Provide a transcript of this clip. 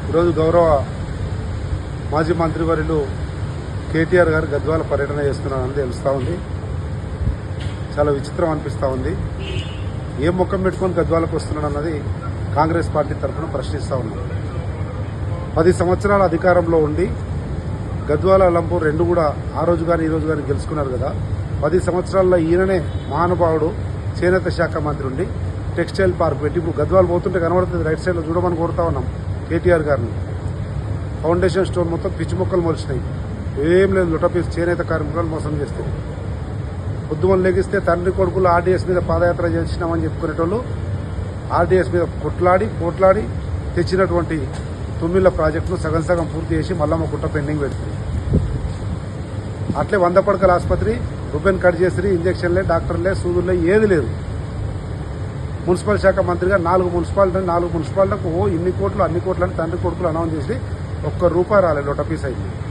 ఈరోజు గౌరవ మాజీ మంత్రివర్యులు కేటీఆర్ గారు గద్వాల పర్యటన చేస్తున్నారని తెలుస్తూ ఉంది. చాలా విచిత్రం అనిపిస్తూ ఉంది. ఏ ముఖం పెట్టుకొని గద్వాలకు వస్తున్నాడు అన్నది కాంగ్రెస్ పార్టీ తరఫున ప్రశ్నిస్తూ ఉన్నాం. 10 సంవత్సరాల అధికారంలో ఉండి గద్వాల లంపూర్ రెండు కూడా ఆ రోజు కానీ ఈ రోజు కానీ గెలుచుకున్నారు కదా. 10 సంవత్సరాల్లో ఈయననే మహానుభావుడు చేనేత శాఖ మంత్రి ఉండి టెక్స్టైల్ పార్క్ పెట్టి ఇప్పుడు గద్వాలు పోతుంటే కనబడుతుంది. రైట్ సైడ్లో చూడమని కోరుతా ఉన్నాం కేటీఆర్ గారిని. ఫౌండేషన్ స్టోర్ మొత్తం పిచ్చి మొక్కలు మొలిచినాయి. ఏం లేదు, లుటపీస్ చేనేత కార్మికులను మోసం చేస్తే పొద్దుమని లెగిస్తే తండ్రి కొడుకులు ఆర్డీఎస్ మీద పాదయాత్ర చేసినామని చెప్పుకునేటోళ్ళు ఆర్డీఎస్ మీద కోట్లాడి తెచ్చినటువంటి తుమ్మిళ్ళ ప్రాజెక్టును సగం పూర్తి చేసి మల్లమ్మ గుట్ట పెండింగ్ పెడుతుంది. అట్లే 100 పడకల ఆసుపత్రి రుబెన్ కట్ చేసి ఇంజక్షన్లే, డాక్టర్లే, సూదులే ఏది లేదు. మున్సిపల్ శాఖ మంత్రిగా 4 మున్సిపాలిటీలకు ఇన్ని కోట్లు అన్ని కోట్లు అని తండ్రి కొడుకులు అనౌన్స్ చేసి ఒక్క రూపాయి రాలేదు. లుటపీస్ అయింది.